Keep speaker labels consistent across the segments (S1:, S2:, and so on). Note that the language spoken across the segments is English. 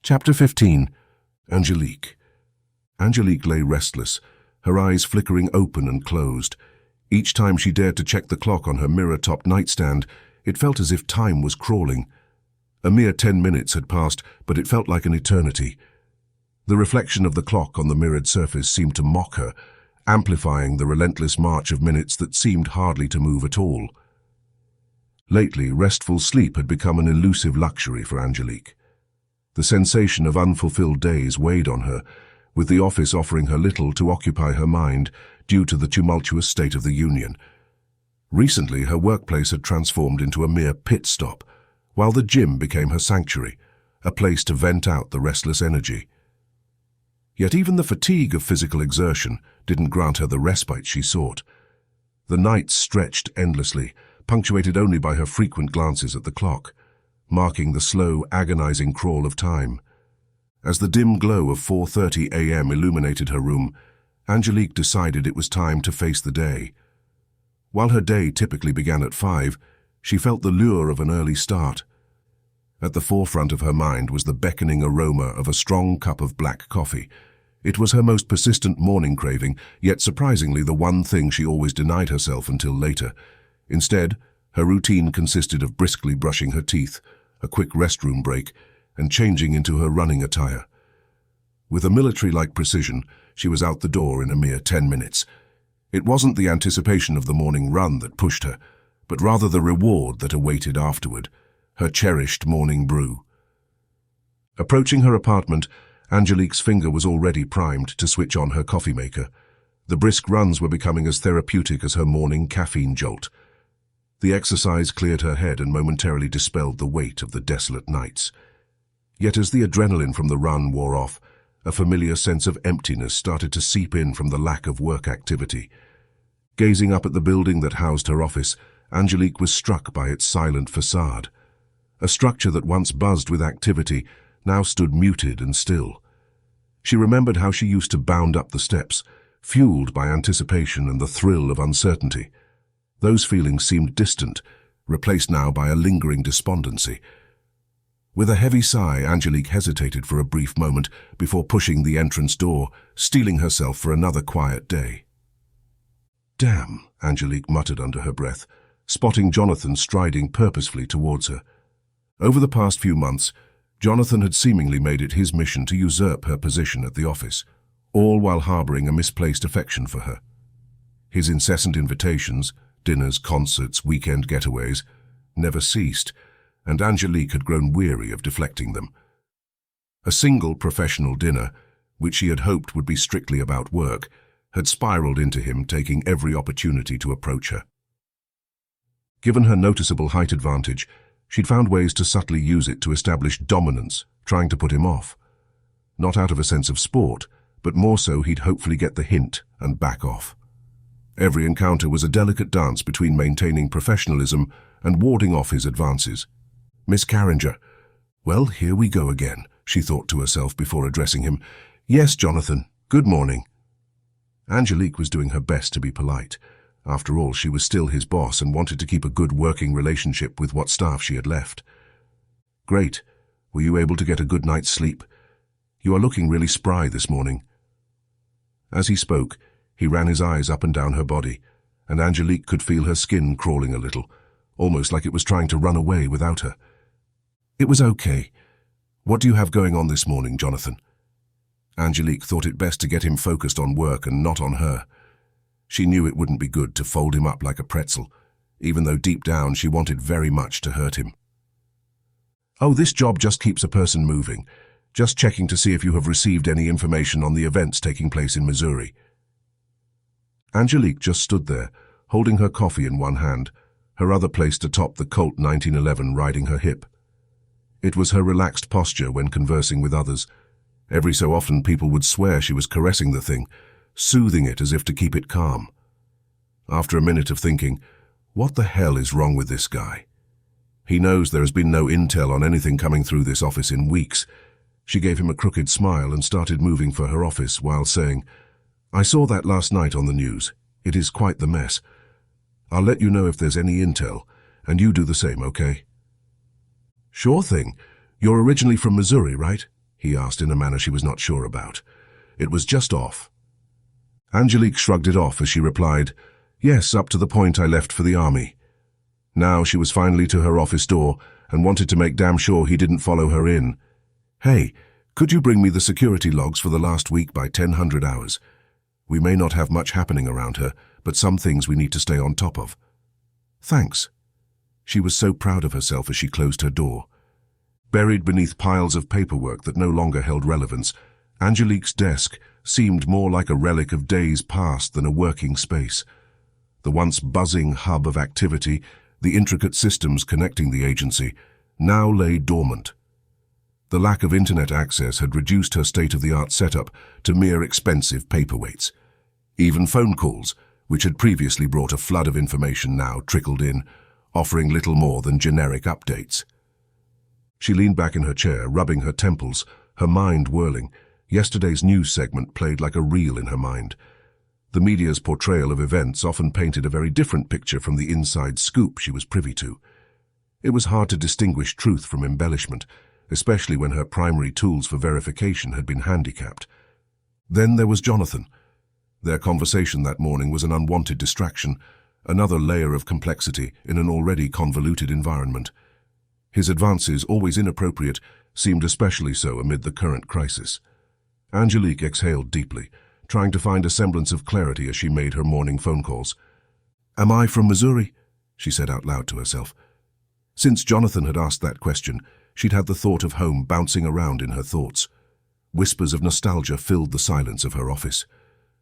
S1: Chapter 15. Angelique. Angelique lay restless, her eyes flickering open and closed. Each time she dared to check the clock on her mirror-topped nightstand, it felt as if time was crawling. A mere 10 minutes had passed, but it felt like an eternity. The reflection of the clock on the mirrored surface seemed to mock her, amplifying the relentless march of minutes that seemed hardly to move at all. Lately, restful sleep had become an elusive luxury for Angelique. The sensation of unfulfilled days weighed on her, with the office offering her little to occupy her mind due to the tumultuous state of the Union. Recently, her workplace had transformed into a mere pit stop, while the gym became her sanctuary, a place to vent out the restless energy. Yet even the fatigue of physical exertion didn't grant her the respite she sought. The nights stretched endlessly, punctuated only by her frequent glances at the clock, marking the slow, agonizing crawl of time. As the dim glow of 4:30 a.m. illuminated her room, Angelique decided it was time to face the day. While her day typically began at 5, she felt the lure of an early start. At the forefront of her mind was the beckoning aroma of a strong cup of black coffee. It was her most persistent morning craving, yet surprisingly the one thing she always denied herself until later. Instead, her routine consisted of briskly brushing her teeth, a quick restroom break, and changing into her running attire. With a military-like precision, she was out the door in a mere 10 minutes. It wasn't the anticipation of the morning run that pushed her, but rather the reward that awaited afterward, her cherished morning brew. Approaching her apartment, Angelique's finger was already primed to switch on her coffee maker. The brisk runs were becoming as therapeutic as her morning caffeine jolt. The exercise cleared her head and momentarily dispelled the weight of the desolate nights. Yet as the adrenaline from the run wore off, a familiar sense of emptiness started to seep in from the lack of work activity. Gazing up at the building that housed her office, Angelique was struck by its silent facade. A structure that once buzzed with activity now stood muted and still. She remembered how she used to bound up the steps, fueled by anticipation and the thrill of uncertainty. Those feelings seemed distant, replaced now by a lingering despondency. With a heavy sigh, Angelique hesitated for a brief moment before pushing the entrance door, steeling herself for another quiet day. "Damn," Angelique muttered under her breath, spotting Jonathan striding purposefully towards her. Over the past few months, Jonathan had seemingly made it his mission to usurp her position at the office, all while harboring a misplaced affection for her. His incessant invitations, dinners, concerts, weekend getaways, never ceased, and Angelique had grown weary of deflecting them. A single professional dinner, which she had hoped would be strictly about work, had spiraled into him, taking every opportunity to approach her. Given her noticeable height advantage, she'd found ways to subtly use it to establish dominance, trying to put him off. Not out of a sense of sport, but more so he'd hopefully get the hint and back off. Every encounter was a delicate dance between maintaining professionalism and warding off his advances. "Miss Carringer." "Well, here we go again," she thought to herself before addressing him. "Yes, Jonathan, good morning." Angelique was doing her best to be polite. After all, she was still his boss and wanted to keep a good working relationship with what staff she had left. "Great. Were you able to get a good night's sleep? You are looking really spry this morning." As he spoke, he ran his eyes up and down her body, and Angelique could feel her skin crawling a little, almost like it was trying to run away without her. "It was okay. What do you have going on this morning, Jonathan?" Angelique thought it best to get him focused on work and not on her. She knew it wouldn't be good to fold him up like a pretzel, even though deep down she wanted very much to hurt him. "Oh, this job just keeps a person moving. Just checking to see if you have received any information on the events taking place in Missouri." Angelique just stood there, holding her coffee in one hand, her other placed atop the Colt 1911 riding her hip. It was her relaxed posture when conversing with others. Every so often people would swear she was caressing the thing, soothing it as if to keep it calm. After a minute of thinking, what the hell is wrong with this guy? He knows there has been no intel on anything coming through this office in weeks. She gave him a crooked smile and started moving for her office while saying, "I saw that last night on the news. It is quite the mess. I'll let you know if there's any intel, and you do the same, okay?" "Sure thing. You're originally from Missouri, right?" he asked in a manner she was not sure about. It was just off. Angelique shrugged it off as she replied, "Yes, up to the point I left for the army." Now she was finally to her office door and wanted to make damn sure he didn't follow her in. "Hey, could you bring me the security logs for the last week by 1000 hours? We may not have much happening around her, but some things we need to stay on top of." "Thanks." She was so proud of herself as she closed her door. Buried beneath piles of paperwork that no longer held relevance, Angelique's desk seemed more like a relic of days past than a working space. The once buzzing hub of activity, the intricate systems connecting the agency, now lay dormant. The lack of internet access had reduced her state-of-the-art setup to mere expensive paperweights. Even phone calls, which had previously brought a flood of information, now trickled in, offering little more than generic updates. She leaned back in her chair, rubbing her temples, her mind whirling. Yesterday's news segment played like a reel in her mind. The media's portrayal of events often painted a very different picture from the inside scoop she was privy to. It was hard to distinguish truth from embellishment, especially when her primary tools for verification had been handicapped. Then there was Jonathan. Their conversation that morning was an unwanted distraction, another layer of complexity in an already convoluted environment. His advances, always inappropriate, seemed especially so amid the current crisis. Angelique exhaled deeply, trying to find a semblance of clarity as she made her morning phone calls. "Am I from Missouri?" she said out loud to herself. Since Jonathan had asked that question, she'd had the thought of home bouncing around in her thoughts. Whispers of nostalgia filled the silence of her office.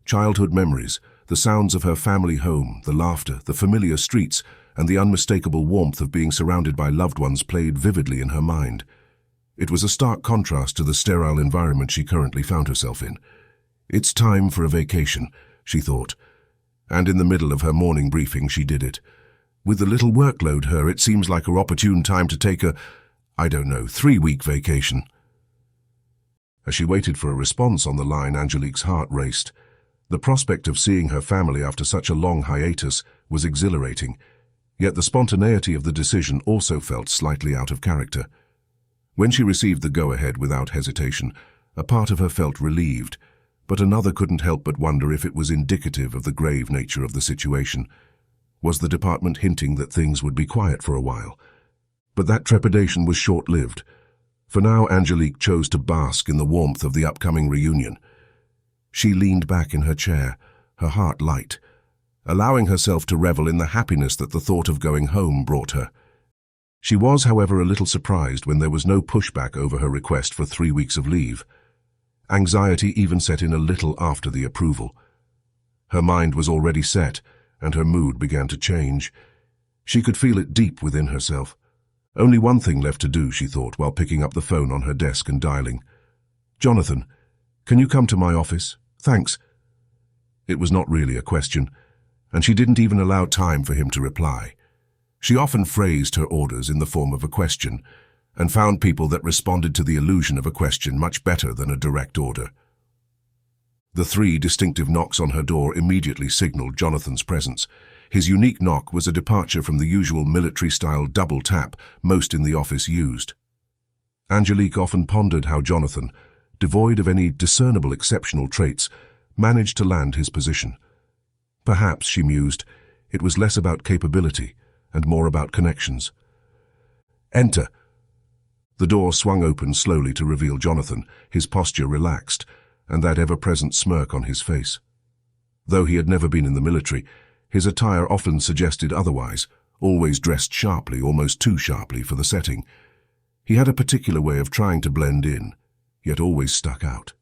S1: Childhood memories, the sounds of her family home, the laughter, the familiar streets, and the unmistakable warmth of being surrounded by loved ones played vividly in her mind. It was a stark contrast to the sterile environment she currently found herself in. "It's time for a vacation," she thought. And in the middle of her morning briefing, she did it. With the little workload it seems like her opportune time to take a, 3-week vacation. As she waited for a response on the line, Angelique's heart raced. The prospect of seeing her family after such a long hiatus was exhilarating, yet the spontaneity of the decision also felt slightly out of character. When she received the go-ahead without hesitation, a part of her felt relieved, but another couldn't help but wonder if it was indicative of the grave nature of the situation. Was the department hinting that things would be quiet for a while? But that trepidation was short-lived. For now, Angelique chose to bask in the warmth of the upcoming reunion. She leaned back in her chair, her heart light, allowing herself to revel in the happiness that the thought of going home brought her. She was, however, a little surprised when there was no pushback over her request for 3 weeks of leave. Anxiety even set in a little after the approval. Her mind was already set, and her mood began to change. She could feel it deep within herself. Only one thing left to do, she thought, while picking up the phone on her desk and dialing. "Jonathan, can you come to my office? Thanks." It was not really a question, and she didn't even allow time for him to reply. She often phrased her orders in the form of a question, and found people that responded to the illusion of a question much better than a direct order. The 3 distinctive knocks on her door immediately signaled Jonathan's presence. His unique knock was a departure from the usual military-style double tap most in the office used. Angelique often pondered how Jonathan, devoid of any discernible exceptional traits, managed to land his position. Perhaps, she mused, it was less about capability and more about connections. "Enter." The door swung open slowly to reveal Jonathan, his posture relaxed, and that ever-present smirk on his face. Though he had never been in the military, his attire often suggested otherwise, always dressed sharply, almost too sharply for the setting. He had a particular way of trying to blend in, yet always stuck out.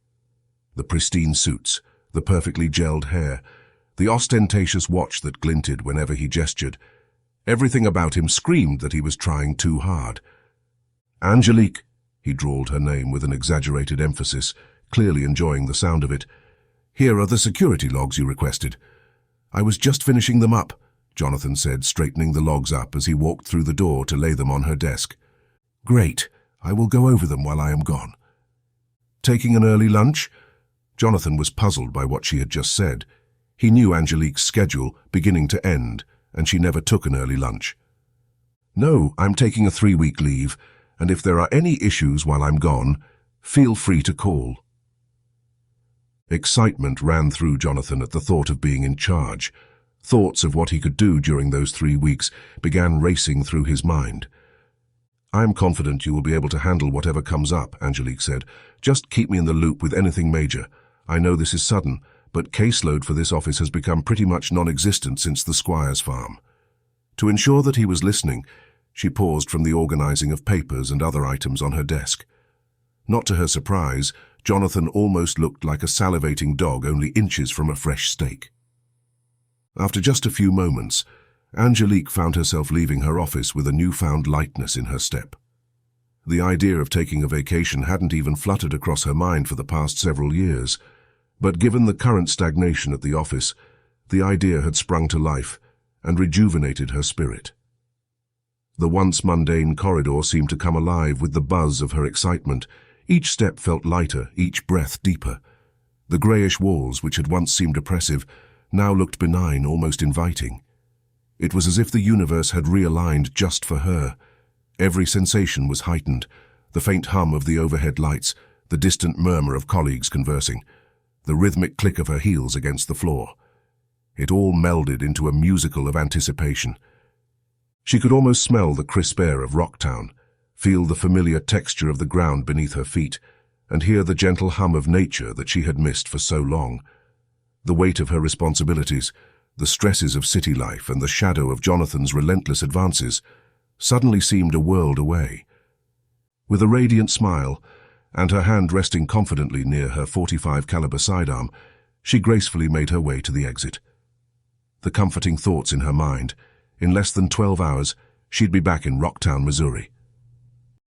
S1: The pristine suits, the perfectly gelled hair, the ostentatious watch that glinted whenever he gestured. Everything about him screamed that he was trying too hard. "Angelique," he drawled her name with an exaggerated emphasis, clearly enjoying the sound of it. "Here are the security logs you requested." "I was just finishing them up," Jonathan said, straightening the logs up as he walked through the door to lay them on her desk. "Great. I will go over them while I am gone." "Taking an early lunch?" Jonathan was puzzled by what she had just said. He knew Angelique's schedule, beginning to end, and she never took an early lunch. "No, I'm taking a 3-week leave, and if there are any issues while I'm gone, Feel free to call." Excitement ran through Jonathan at the thought of being in charge. Thoughts of what he could do during those 3 weeks began racing through his mind. "I am confident you will be able to handle whatever comes up," Angelique said. "Just keep me in the loop with anything major. I know this is sudden, but caseload for this office has become pretty much non-existent since the Squire's farm." To ensure that he was listening, she paused from the organizing of papers and other items on her desk. Not to her surprise, Jonathan almost looked like a salivating dog only inches from a fresh steak. After just a few moments, Angelique found herself leaving her office with a newfound lightness in her step. The idea of taking a vacation hadn't even fluttered across her mind for the past several years, but given the current stagnation at the office, the idea had sprung to life and rejuvenated her spirit. The once mundane corridor seemed to come alive with the buzz of her excitement. Each step felt lighter, each breath deeper. The greyish walls, which had once seemed oppressive, now looked benign, almost inviting. It was as if the universe had realigned just for her. Every sensation was heightened, the faint hum of the overhead lights, the distant murmur of colleagues conversing, the rhythmic click of her heels against the floor. It all melded into a musical of anticipation. She could almost smell the crisp air of Rocktown, feel the familiar texture of the ground beneath her feet, and hear the gentle hum of nature that she had missed for so long. The weight of her responsibilities, the stresses of city life, and the shadow of Jonathan's relentless advances suddenly seemed a world away. With a radiant smile, and her hand resting confidently near her .45 caliber sidearm, she gracefully made her way to the exit. The comforting thoughts in her mind, in less than 12 hours, she'd be back in Rocktown, Missouri.